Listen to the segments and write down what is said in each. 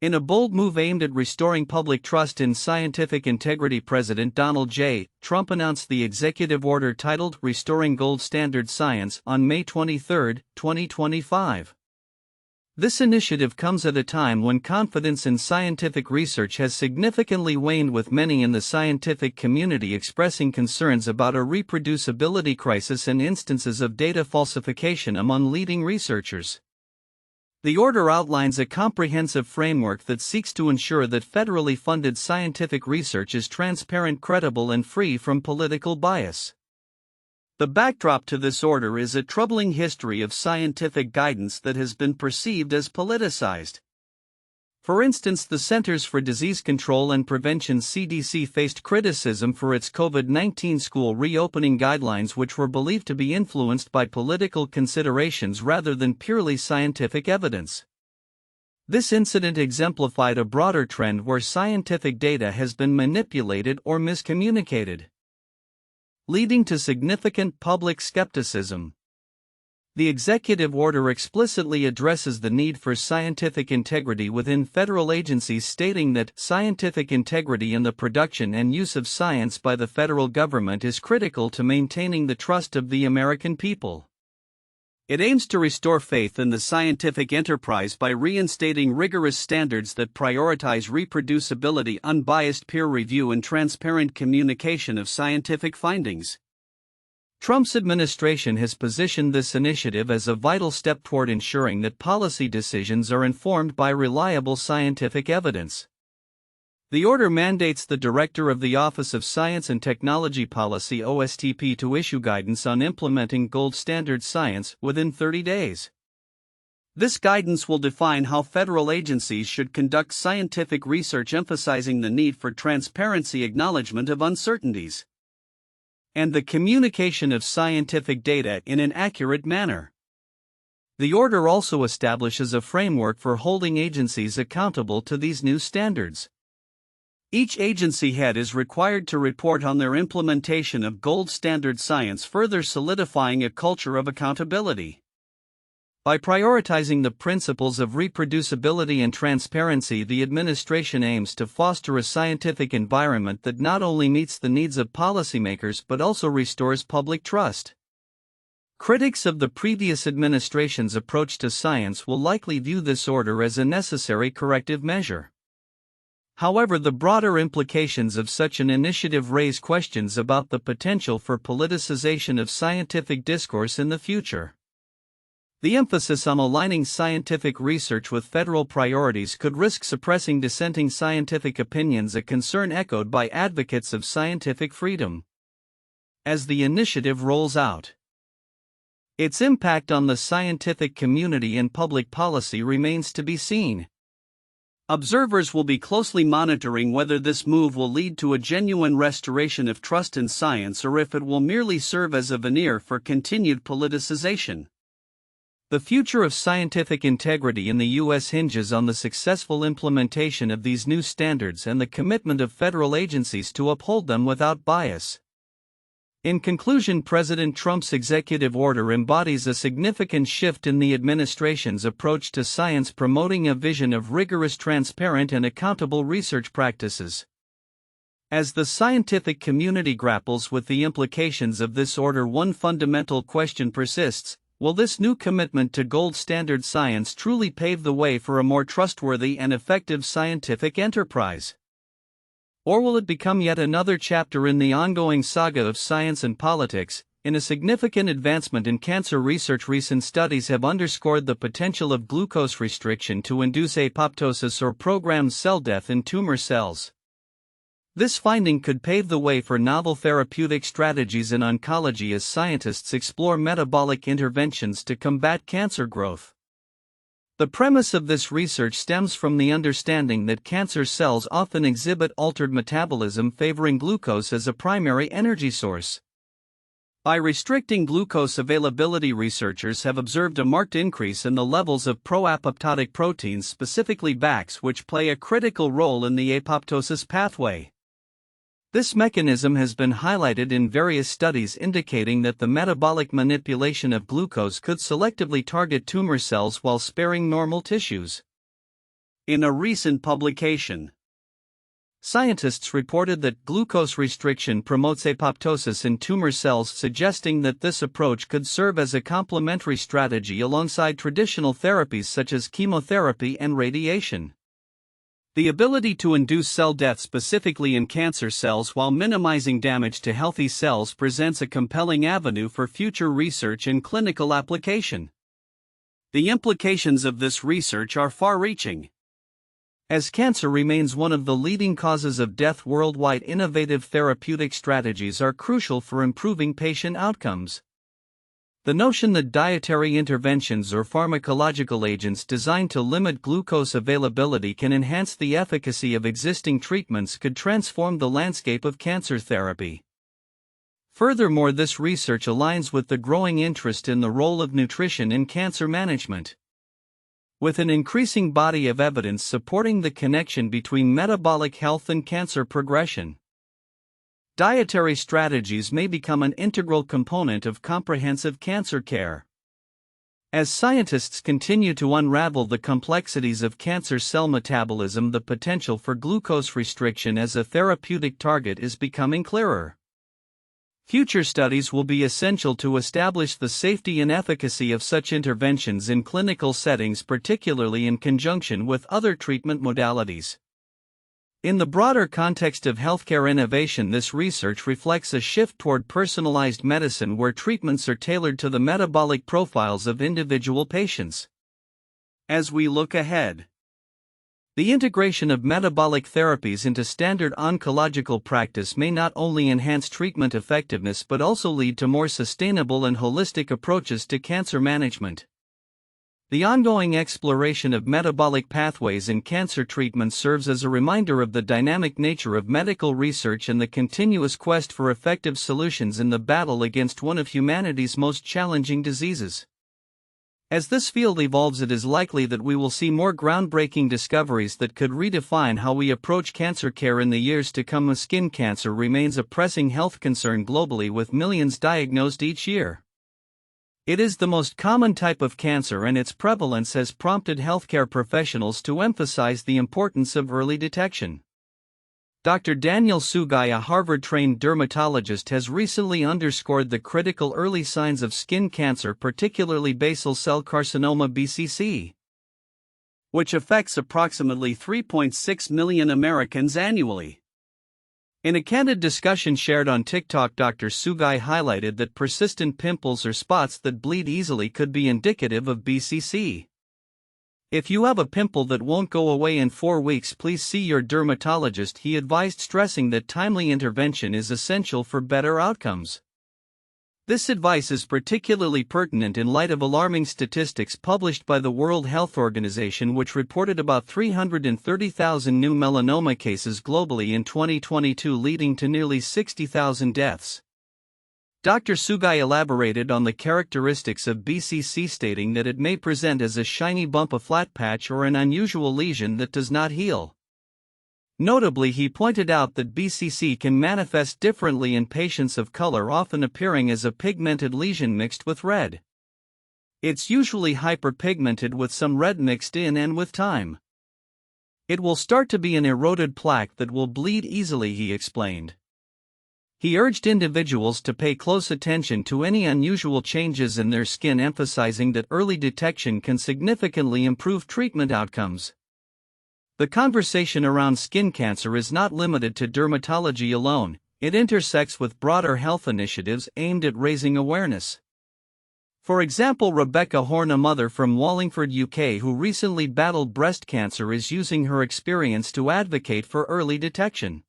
In a bold move aimed at restoring public trust in scientific integrity, President Donald J. Trump announced the executive order titled Restoring Gold Standard Science on May 23, 2025. This initiative comes at a time when confidence in scientific research has significantly waned, with many in the scientific community expressing concerns about a reproducibility crisis and instances of data falsification among leading researchers. The order outlines a comprehensive framework that seeks to ensure that federally funded scientific research is transparent, credible, and free from political bias. The backdrop to this order is a troubling history of scientific guidance that has been perceived as politicized. For instance, the Centers for Disease Control and Prevention (CDC) faced criticism for its COVID-19 school reopening guidelines, which were believed to be influenced by political considerations rather than purely scientific evidence. This incident exemplified a broader trend where scientific data has been manipulated or miscommunicated, leading to significant public skepticism. The executive order explicitly addresses the need for scientific integrity within federal agencies, stating that scientific integrity in the production and use of science by the federal government is critical to maintaining the trust of the American people. It aims to restore faith in the scientific enterprise by reinstating rigorous standards that prioritize reproducibility, unbiased peer review, and transparent communication of scientific findings. Trump's administration has positioned this initiative as a vital step toward ensuring that policy decisions are informed by reliable scientific evidence. The order mandates the Director of the Office of Science and Technology Policy (OSTP) to issue guidance on implementing gold standard science within 30 days. This guidance will define how federal agencies should conduct scientific research, emphasizing the need for transparency, acknowledgement of uncertainties, and the communication of scientific data in an accurate manner. The order also establishes a framework for holding agencies accountable to these new standards. Each agency head is required to report on their implementation of gold standard science, further solidifying a culture of accountability. By prioritizing the principles of reproducibility and transparency, the administration aims to foster a scientific environment that not only meets the needs of policymakers but also restores public trust. Critics of the previous administration's approach to science will likely view this order as a necessary corrective measure. However, the broader implications of such an initiative raise questions about the potential for politicization of scientific discourse in the future. The emphasis on aligning scientific research with federal priorities could risk suppressing dissenting scientific opinions, a concern echoed by advocates of scientific freedom. As the initiative rolls out, its impact on the scientific community and public policy remains to be seen. Observers will be closely monitoring whether this move will lead to a genuine restoration of trust in science or if it will merely serve as a veneer for continued politicization. The future of scientific integrity in the U.S. hinges on the successful implementation of these new standards and the commitment of federal agencies to uphold them without bias. In conclusion, President Trump's executive order embodies a significant shift in the administration's approach to science, promoting a vision of rigorous, transparent, and accountable research practices. As the scientific community grapples with the implications of this order, one fundamental question persists: will this new commitment to gold standard science truly pave the way for a more trustworthy and effective scientific enterprise? Or will it become yet another chapter in the ongoing saga of science and politics? In a significant advancement in cancer research, recent studies have underscored the potential of glucose restriction to induce apoptosis or programmed cell death in tumor cells. This finding could pave the way for novel therapeutic strategies in oncology as scientists explore metabolic interventions to combat cancer growth. The premise of this research stems from the understanding that cancer cells often exhibit altered metabolism, favoring glucose as a primary energy source. By restricting glucose availability, researchers have observed a marked increase in the levels of pro-apoptotic proteins, specifically BACs, which play a critical role in the apoptosis pathway. This mechanism has been highlighted in various studies, indicating that the metabolic manipulation of glucose could selectively target tumor cells while sparing normal tissues. In a recent publication, scientists reported that glucose restriction promotes apoptosis in tumor cells, suggesting that this approach could serve as a complementary strategy alongside traditional therapies such as chemotherapy and radiation. The ability to induce cell death specifically in cancer cells while minimizing damage to healthy cells presents a compelling avenue for future research and clinical application. The implications of this research are far-reaching. As cancer remains one of the leading causes of death worldwide, innovative therapeutic strategies are crucial for improving patient outcomes. The notion that dietary interventions or pharmacological agents designed to limit glucose availability can enhance the efficacy of existing treatments could transform the landscape of cancer therapy. Furthermore, this research aligns with the growing interest in the role of nutrition in cancer management. With an increasing body of evidence supporting the connection between metabolic health and cancer progression, dietary strategies may become an integral component of comprehensive cancer care. As scientists continue to unravel the complexities of cancer cell metabolism, the potential for glucose restriction as a therapeutic target is becoming clearer. Future studies will be essential to establish the safety and efficacy of such interventions in clinical settings, particularly in conjunction with other treatment modalities. In the broader context of healthcare innovation, this research reflects a shift toward personalized medicine where treatments are tailored to the metabolic profiles of individual patients. As we look ahead, the integration of metabolic therapies into standard oncological practice may not only enhance treatment effectiveness but also lead to more sustainable and holistic approaches to cancer management. The ongoing exploration of metabolic pathways in cancer treatment serves as a reminder of the dynamic nature of medical research and the continuous quest for effective solutions in the battle against one of humanity's most challenging diseases. As this field evolves, it is likely that we will see more groundbreaking discoveries that could redefine how we approach cancer care in the years to come. Skin cancer remains a pressing health concern globally, with millions diagnosed each year. It is the most common type of cancer, and its prevalence has prompted healthcare professionals to emphasize the importance of early detection. Dr. Daniel Sugai, a Harvard-trained dermatologist, has recently underscored the critical early signs of skin cancer, particularly basal cell carcinoma (BCC), which affects approximately 3.6 million Americans annually. In a candid discussion shared on TikTok, Dr. Sugai highlighted that persistent pimples or spots that bleed easily could be indicative of BCC. If you have a pimple that won't go away in 4 weeks, please see your dermatologist, he advised, stressing that timely intervention is essential for better outcomes. This advice is particularly pertinent in light of alarming statistics published by the World Health Organization, which reported about 330,000 new melanoma cases globally in 2022, leading to nearly 60,000 deaths. Dr. Sugai elaborated on the characteristics of BCC, stating that it may present as a shiny bump, a flat patch, or an unusual lesion that does not heal. Notably, he pointed out that BCC can manifest differently in patients of color, often appearing as a pigmented lesion mixed with red. It's usually hyperpigmented with some red mixed in, and with time, it will start to be an eroded plaque that will bleed easily, he explained. He urged individuals to pay close attention to any unusual changes in their skin, emphasizing that early detection can significantly improve treatment outcomes. The conversation around skin cancer is not limited to dermatology alone, it intersects with broader health initiatives aimed at raising awareness. For example, Rebecca Horn, a mother from Wallingford, UK, who recently battled breast cancer, is using her experience to advocate for early detection.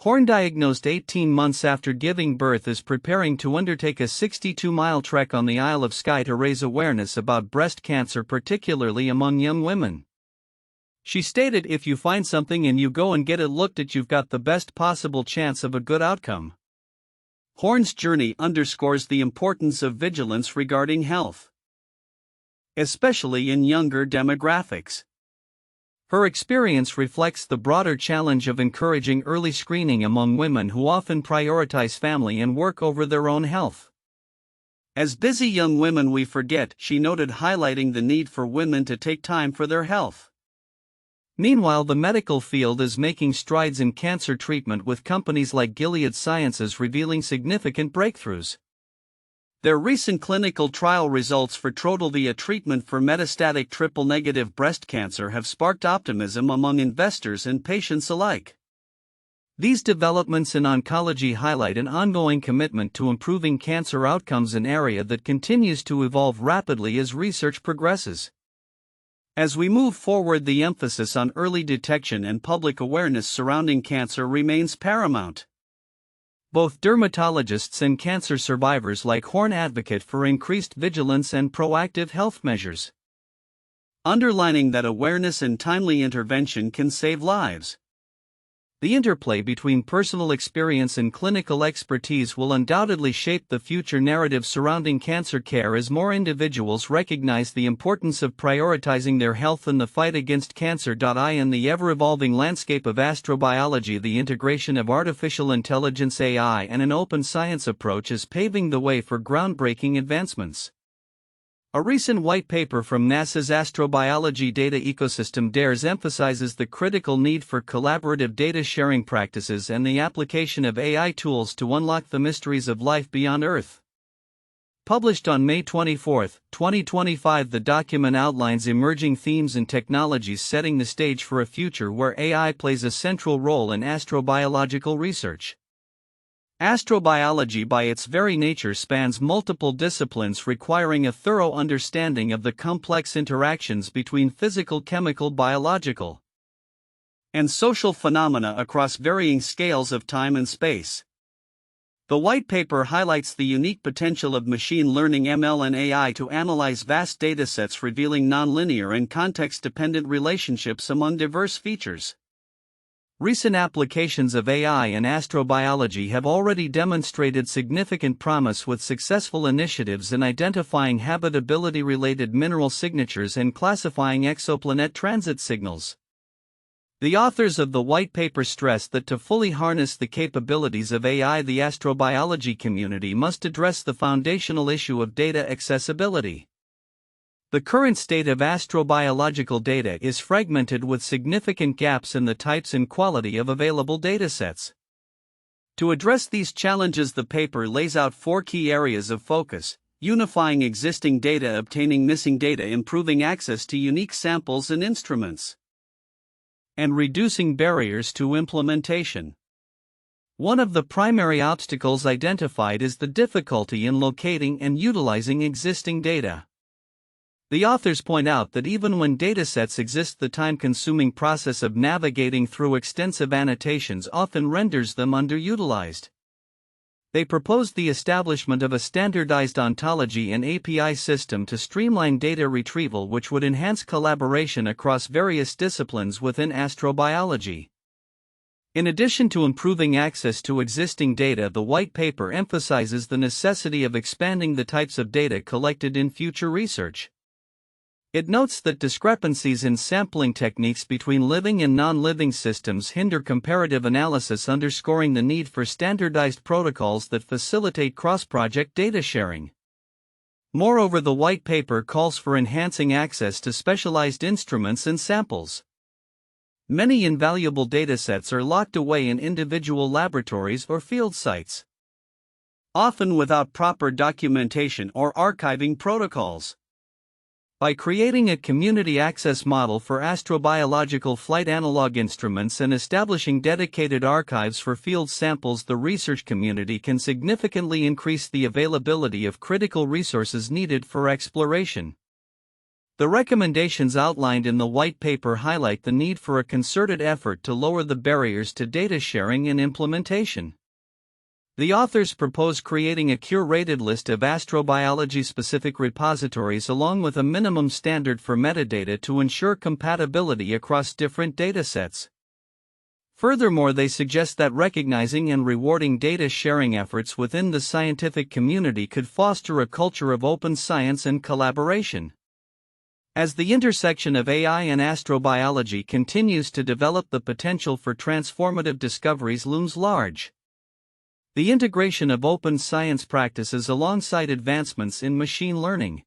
Horn, diagnosed 18 months after giving birth, is preparing to undertake a 62-mile trek on the Isle of Skye to raise awareness about breast cancer, particularly among young women. She stated, "If you find something and you go and get it looked at, you've got the best possible chance of a good outcome." Horn's journey underscores the importance of vigilance regarding health, especially in younger demographics. Her experience reflects the broader challenge of encouraging early screening among women who often prioritize family and work over their own health. As busy young women, we forget, she noted, highlighting the need for women to take time for their health. Meanwhile, the medical field is making strides in cancer treatment, with companies like Gilead Sciences revealing significant breakthroughs. Their recent clinical trial results for Trodelvy, a treatment for metastatic triple-negative breast cancer, have sparked optimism among investors and patients alike. These developments in oncology highlight an ongoing commitment to improving cancer outcomes, an area that continues to evolve rapidly as research progresses. As we move forward, the emphasis on early detection and public awareness surrounding cancer remains paramount. Both dermatologists and cancer survivors like Horn advocate for increased vigilance and proactive health measures, underlining that awareness and timely intervention can save lives. The interplay between personal experience and clinical expertise will undoubtedly shape the future narrative surrounding cancer care as more individuals recognize the importance of prioritizing their health in the fight against cancer. In the ever-evolving landscape of astrobiology, the integration of artificial intelligence (AI) and an open science approach is paving the way for groundbreaking advancements. A recent white paper from NASA's Astrobiology Data Ecosystem (DARES) emphasizes the critical need for collaborative data sharing practices and the application of AI tools to unlock the mysteries of life beyond Earth. Published on May 24, 2025, the document outlines emerging themes and technologies, setting the stage for a future where AI plays a central role in astrobiological research. Astrobiology, by its very nature, spans multiple disciplines, requiring a thorough understanding of the complex interactions between physical, chemical, biological, and social phenomena across varying scales of time and space. The white paper highlights the unique potential of machine learning (ML) and AI to analyze vast datasets, revealing nonlinear and context-dependent relationships among diverse features. Recent applications of AI in astrobiology have already demonstrated significant promise, with successful initiatives in identifying habitability-related mineral signatures and classifying exoplanet transit signals. The authors of the white paper stress that to fully harness the capabilities of AI, the astrobiology community must address the foundational issue of data accessibility. The current state of astrobiological data is fragmented, with significant gaps in the types and quality of available datasets. To address these challenges, the paper lays out 4 key areas of focus: unifying existing data, obtaining missing data, improving access to unique samples and instruments, and reducing barriers to implementation. One of the primary obstacles identified is the difficulty in locating and utilizing existing data. The authors point out that even when datasets exist, the time-consuming process of navigating through extensive annotations often renders them underutilized. They proposed the establishment of a standardized ontology and API system to streamline data retrieval, which would enhance collaboration across various disciplines within astrobiology. In addition to improving access to existing data, the white paper emphasizes the necessity of expanding the types of data collected in future research. It notes that discrepancies in sampling techniques between living and non-living systems hinder comparative analysis, underscoring the need for standardized protocols that facilitate cross-project data sharing. Moreover, the white paper calls for enhancing access to specialized instruments and samples. Many invaluable datasets are locked away in individual laboratories or field sites, often without proper documentation or archiving protocols. By creating a community access model for astrobiological flight analog instruments and establishing dedicated archives for field samples, the research community can significantly increase the availability of critical resources needed for exploration. The recommendations outlined in the white paper highlight the need for a concerted effort to lower the barriers to data sharing and implementation. The authors propose creating a curated list of astrobiology-specific repositories along with a minimum standard for metadata to ensure compatibility across different datasets. Furthermore, they suggest that recognizing and rewarding data sharing efforts within the scientific community could foster a culture of open science and collaboration. As the intersection of AI and astrobiology continues to develop, the potential for transformative discoveries looms large. The integration of open science practices alongside advancements in machine learning,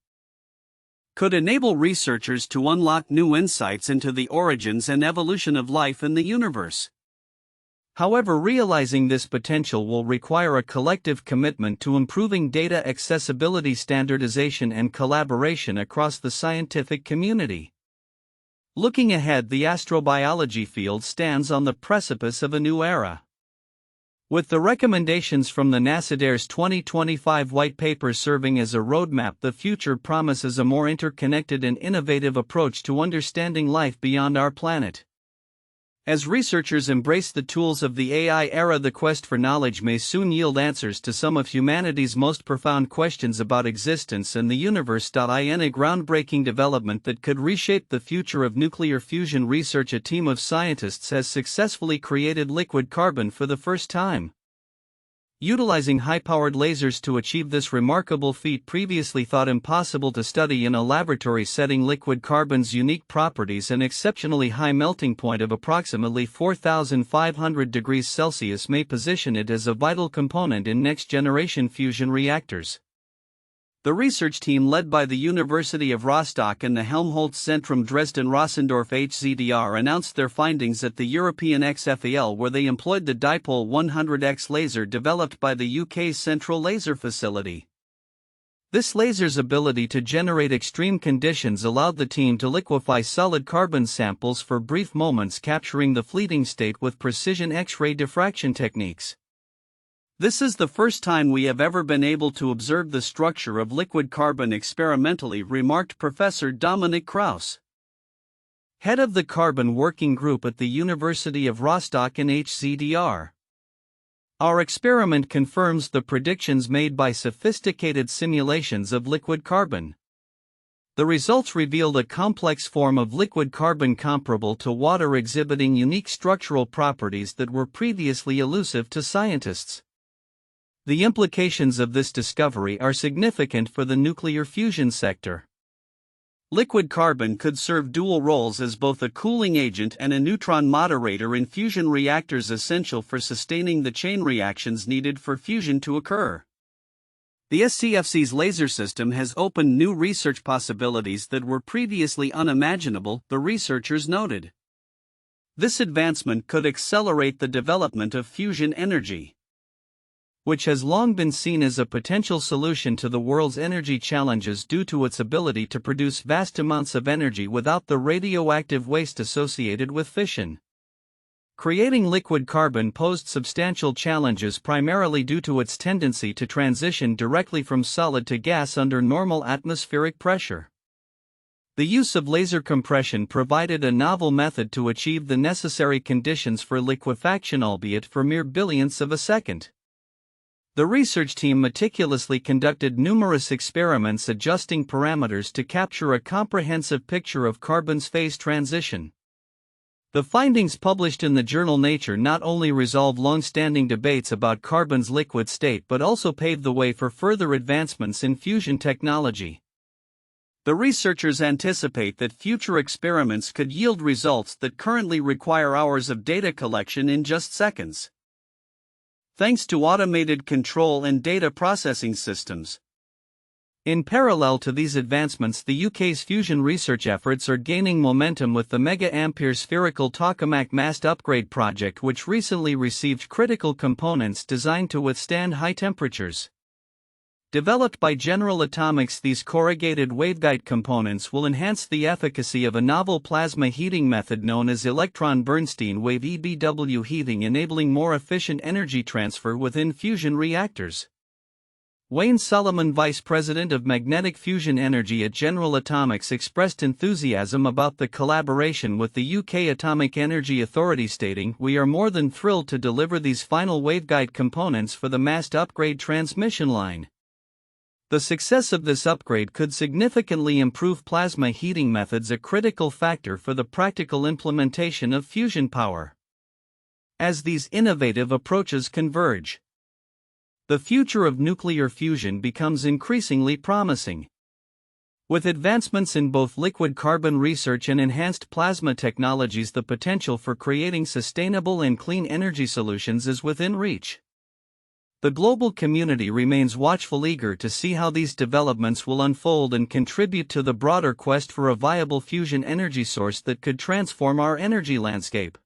could enable researchers to unlock new insights into the origins and evolution of life in the universe. However, realizing this potential will require a collective commitment to improving data accessibility, standardization, and collaboration across the scientific community. Looking ahead, the astrobiology field stands on the precipice of a new era. With the recommendations from the NASADARE's 2025 white paper serving as a roadmap, the future promises a more interconnected and innovative approach to understanding life beyond our planet. As researchers embrace the tools of the AI era, the quest for knowledge may soon yield answers to some of humanity's most profound questions about existence and the universe. In a groundbreaking development that could reshape the future of nuclear fusion research, a team of scientists has successfully created liquid carbon for the first time. Utilizing high-powered lasers to achieve this remarkable feat, previously thought impossible to study in a laboratory setting, liquid carbon's unique properties and exceptionally high melting point of approximately 4,500 degrees Celsius may position it as a vital component in next-generation fusion reactors. The research team led by the University of Rostock and the Helmholtz-Zentrum Dresden-Rossendorf HZDR announced their findings at the European XFEL, where they employed the dipole 100X laser developed by the UK's Central Laser Facility. This laser's ability to generate extreme conditions allowed the team to liquefy solid carbon samples for brief moments, capturing the fleeting state with precision X-ray diffraction techniques. This is the first time we have ever been able to observe the structure of liquid carbon experimentally, remarked Professor Dominik Kraus, head of the Carbon Working Group at the University of Rostock and HZDR. Our experiment confirms the predictions made by sophisticated simulations of liquid carbon. The results revealed a complex form of liquid carbon comparable to water, exhibiting unique structural properties that were previously elusive to scientists. The implications of this discovery are significant for the nuclear fusion sector. Liquid carbon could serve dual roles as both a cooling agent and a neutron moderator in fusion reactors, essential for sustaining the chain reactions needed for fusion to occur. The SCFC's laser system has opened new research possibilities that were previously unimaginable, the researchers noted. This advancement could accelerate the development of fusion energy, which has long been seen as a potential solution to the world's energy challenges due to its ability to produce vast amounts of energy without the radioactive waste associated with fission. Creating liquid carbon posed substantial challenges, primarily due to its tendency to transition directly from solid to gas under normal atmospheric pressure. The use of laser compression provided a novel method to achieve the necessary conditions for liquefaction, albeit for mere billionths of a second. The research team meticulously conducted numerous experiments, adjusting parameters to capture a comprehensive picture of carbon's phase transition. The findings published in the journal Nature not only resolve long-standing debates about carbon's liquid state but also pave the way for further advancements in fusion technology. The researchers anticipate that future experiments could yield results that currently require hours of data collection in just seconds, thanks to automated control and data processing systems. In parallel to these advancements, the UK's fusion research efforts are gaining momentum with the mega-ampere spherical tokamak mast upgrade project, which recently received critical components designed to withstand high temperatures. Developed by General Atomics, these corrugated waveguide components will enhance the efficacy of a novel plasma heating method known as electron-Bernstein wave (EBW) heating, enabling more efficient energy transfer within fusion reactors. Wayne Solomon, Vice President of Magnetic Fusion Energy at General Atomics, expressed enthusiasm about the collaboration with the UK Atomic Energy Authority, stating, "We are more than thrilled to deliver these final waveguide components for the mast upgrade transmission line." The success of this upgrade could significantly improve plasma heating methods, a critical factor for the practical implementation of fusion power. As these innovative approaches converge, the future of nuclear fusion becomes increasingly promising. With advancements in both liquid carbon research and enhanced plasma technologies, the potential for creating sustainable and clean energy solutions is within reach. The global community remains watchful, eager to see how these developments will unfold and contribute to the broader quest for a viable fusion energy source that could transform our energy landscape.